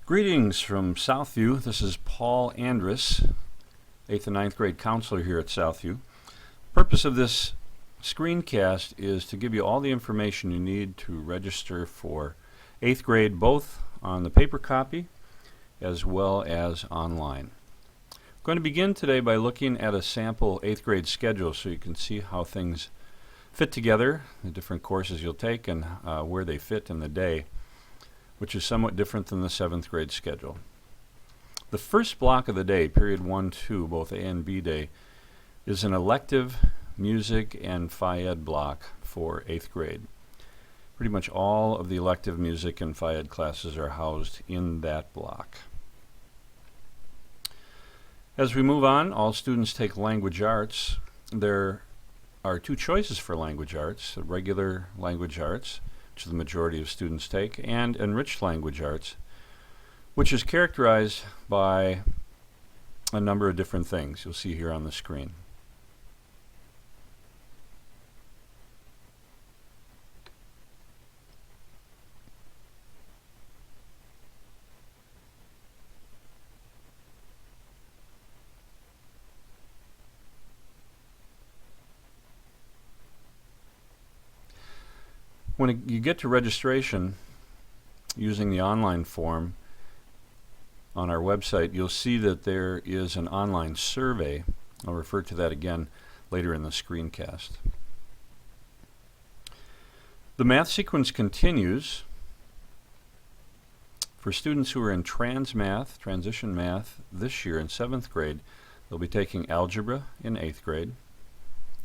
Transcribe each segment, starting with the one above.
Greetings from Southview. This is Paul Andrus, 8th and ninth grade counselor here at Southview. Purpose of this screencast is to give you all the information you need to register for 8th grade, both on the paper copy as well as online. I'm going to begin today by looking at a sample 8th grade schedule so you can see how things fit together, the different courses you'll take, and where they fit in the day, which is somewhat different than the 7th grade schedule. The first block of the day, period 1, 2, both A and B day, is an elective music and Phy Ed block for 8th grade. Pretty much all of the elective music and Phy Ed classes are housed in that block. As we move on, all students take language arts. There are two choices for language arts: regular language arts, which the majority of students take, and enriched language arts, which is characterized by a number of different things you'll see here on the screen. When you get to registration using the online form on our website, you'll see that there is an online survey. I'll refer to that again later in the screencast. The math sequence continues. For students who are in transition math, this year in 7th grade, they'll be taking algebra in 8th grade.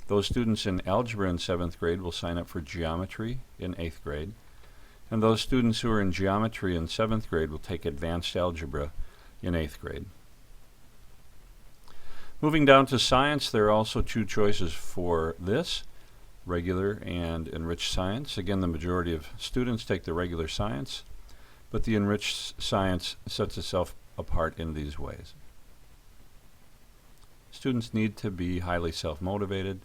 Those students in algebra in 7th grade will sign up for geometry in 8th grade. And those students who are in geometry in 7th grade will take advanced algebra in 8th grade. Moving down to science, there are also two choices for this: regular and enriched science. Again, the majority of students take the regular science, but the enriched science sets itself apart in these ways. Students need to be highly self-motivated.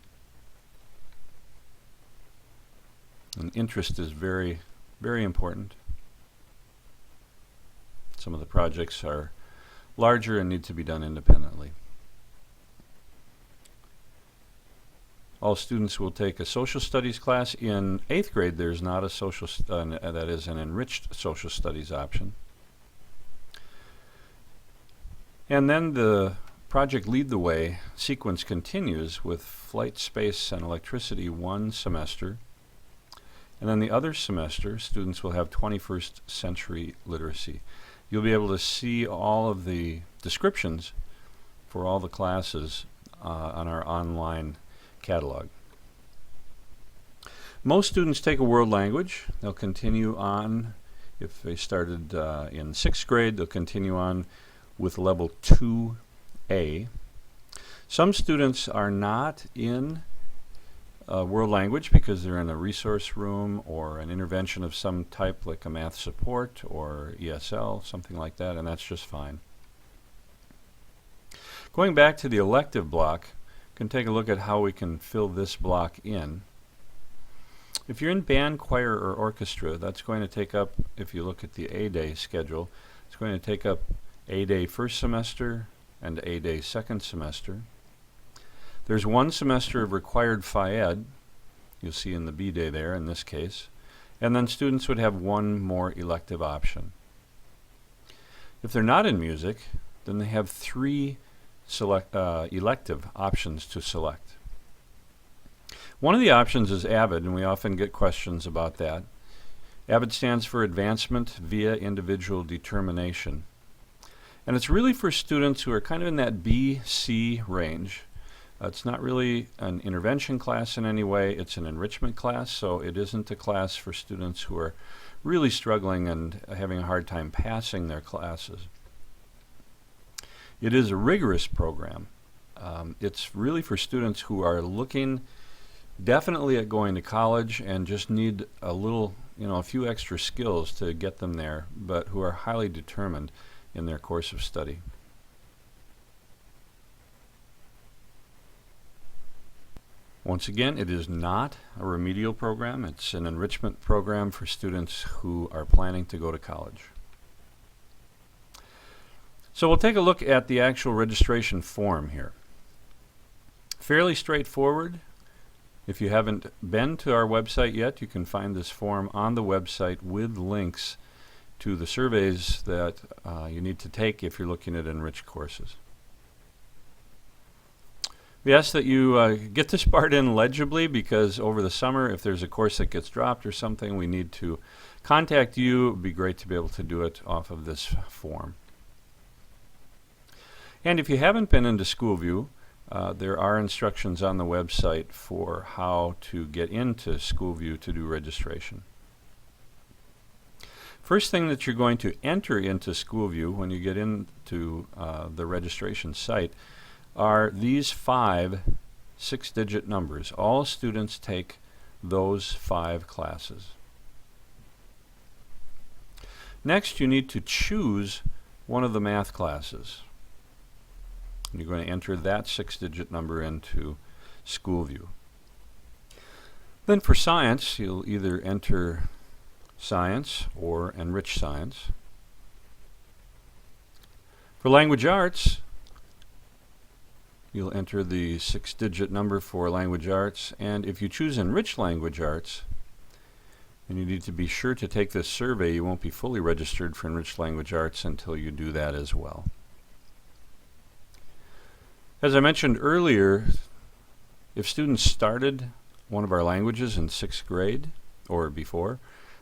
And interest is very, very important. Some of the projects are larger and need to be done independently. All students will take a social studies class. In 8th grade, there's not a that is an enriched social studies option. And then the Project Lead the Way sequence continues with flight, space, and electricity one semester. And then the other semester, students will have 21st century literacy. You'll be able to see all of the descriptions for all the classes on our online catalog. Most students take a world language. They'll continue on. If they started in 6th grade, they'll continue on with level 2A. Some students are not in world language because they're in a resource room or an intervention of some type, like a math support or ESL, something like that, and that's just fine. Going back to the elective block, we can take a look at how we can fill this block in. If you're in band, choir, or orchestra, that's going to take up, if you look at the A-Day schedule, it's going to take up A-Day first semester and A-Day second semester. There's one semester of required Phy Ed, you'll see in the B-Day there in this case, and then students would have one more elective option. If they're not in music, then they have three elective options to select. One of the options is AVID, and we often get questions about that. AVID stands for Advancement via Individual Determination. And it's really for students who are kind of in that B-C range. It's not really an intervention class in any way. It's an enrichment class, so it isn't a class for students who are really struggling and having a hard time passing their classes. It is a rigorous program. It's really for students who are looking definitely at going to college and just need a little, a few extra skills to get them there, but who are highly determined in their course of study. Once again, it is not a remedial program. It's an enrichment program for students who are planning to go to college. So we'll take a look at the actual registration form here. Fairly straightforward. If you haven't been to our website yet, you can find this form on the website with links to the surveys that you need to take if you're looking at enriched courses. We ask that you get this part in legibly, because over the summer, if there's a course that gets dropped or something, we need to contact you. It would be great to be able to do it off of this form. And if you haven't been into Schoolview, there are instructions on the website for how to get into Schoolview to do registration. First thing that you're going to enter into Schoolview when you get into the registration site are these 5 6-digit numbers. All students take those 5 classes. Next, you need to choose one of the math classes. And you're going to enter that 6-digit number into Schoolview. Then for science, you'll either enter science or enriched science. For language arts, you'll enter the 6-digit number for language arts, and if you choose enriched language arts, and you need to be sure to take this survey, you won't be fully registered for enriched language arts until you do that as well. As I mentioned earlier, if students started one of our languages in 6th grade or before,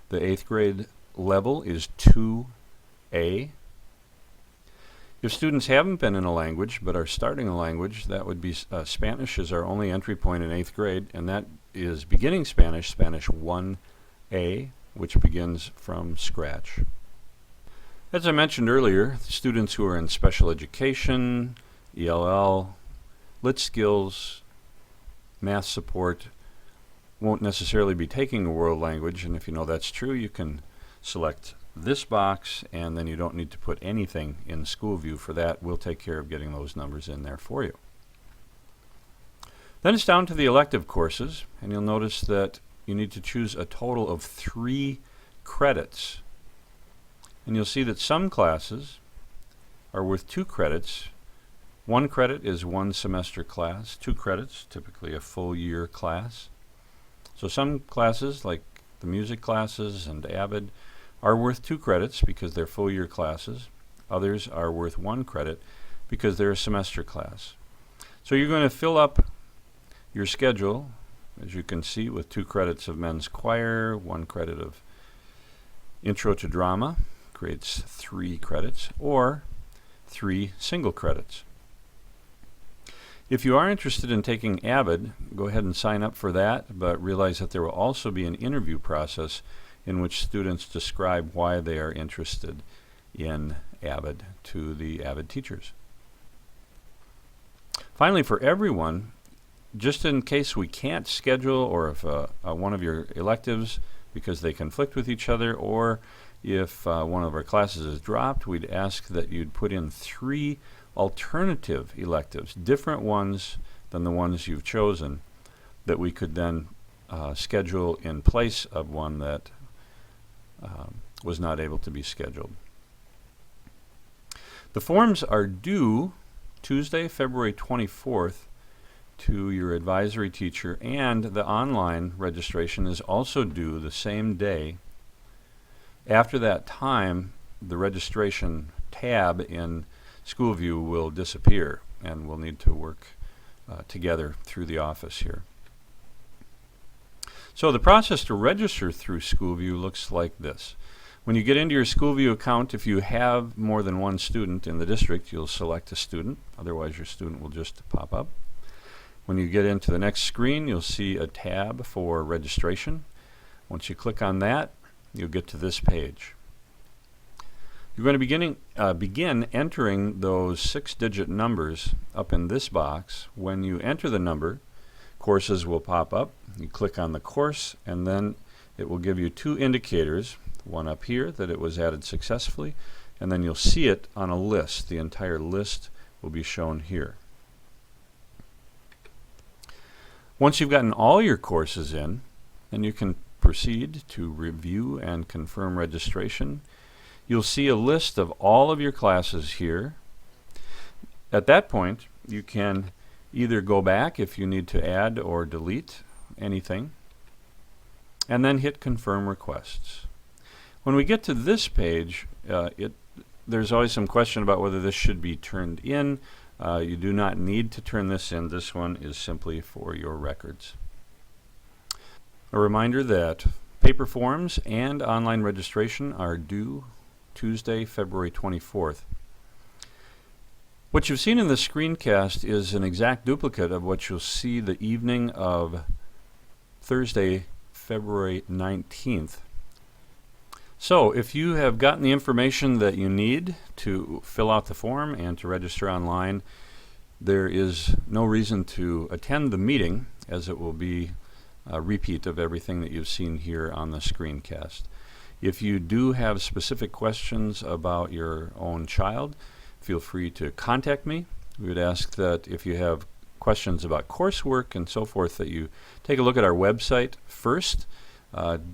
the 8th grade level is 2A. If students haven't been in a language but are starting a language, that would be Spanish is our only entry point in 8th grade, and that is beginning Spanish, Spanish 1A, which begins from scratch. As I mentioned earlier, students who are in special education, ELL, lit skills, math support won't necessarily be taking a world language, and if you know that's true, you can select this box, and then you don't need to put anything in Schoolview for that. We'll take care of getting those numbers in there for you. Then it's down to the elective courses, and you'll notice that you need to choose a total of 3 credits. And you'll see that some classes are worth 2 credits. 1 credit is 1 semester class, 2 credits, typically a full year class. So some classes, like the music classes and AVID, are worth 2 credits because they're full year classes. Others are worth 1 credit because they're a semester class. So you're going to fill up your schedule, as you can see, with 2 credits of men's choir, 1 credit of intro to drama, creates 3 credits, or 3 single credits. If you are interested in taking AVID, go ahead and sign up for that, but realize that there will also be an interview process in which students describe why they are interested in AVID to the AVID teachers. Finally, for everyone, just in case we can't schedule, or if one of your electives, because they conflict with each other, or if one of our classes is dropped, we'd ask that you'd put in 3 alternative electives, different ones than the ones you've chosen, that we could then schedule in place of one that was not able to be scheduled. The forms are due Tuesday, February 24th to your advisory teacher, and the online registration is also due the same day. After that time, the registration tab in Schoolview will disappear, and we'll need to work together through the office here. So the process to register through Schoolview looks like this. When you get into your Schoolview account, if you have more than 1 student in the district, you'll select a student. Otherwise, your student will just pop up. When you get into the next screen, you'll see a tab for registration. Once you click on that, you'll get to this page. You're going to begin entering those 6-digit numbers up in this box. When you enter the number, courses will pop up. You click on the course, and then it will give you 2 indicators, one up here that it was added successfully, and then you'll see it on a list. The entire list will be shown here. Once you've gotten all your courses in, then you can proceed to review and confirm registration. You'll see a list of all of your classes here At that point, you can either go back if you need to add or delete anything, and then hit Confirm Requests. When we get to this page, there's always some question about whether this should be turned in. You do not need to turn this in. This one is simply for your records. A reminder that paper forms and online registration are due Tuesday, February 24th. What you've seen in the screencast is an exact duplicate of what you'll see the evening of Thursday, February 19th. So if you have gotten the information that you need to fill out the form and to register online, there is no reason to attend the meeting, as it will be a repeat of everything that you've seen here on the screencast. If you do have specific questions about your own child, feel free to contact me. We would ask that if you have questions about coursework and so forth, that you take a look at our website first.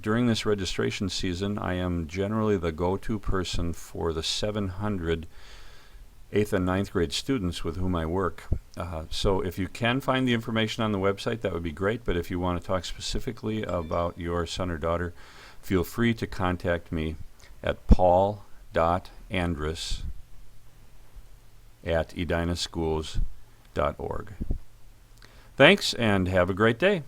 During this registration season, I am generally the go-to person for the 700 8th and 9th grade students with whom I work. So if you can find the information on the website, that would be great. But if you want to talk specifically about your son or daughter, feel free to contact me at paul.andrus@edinaschools.org. Thanks, and have a great day.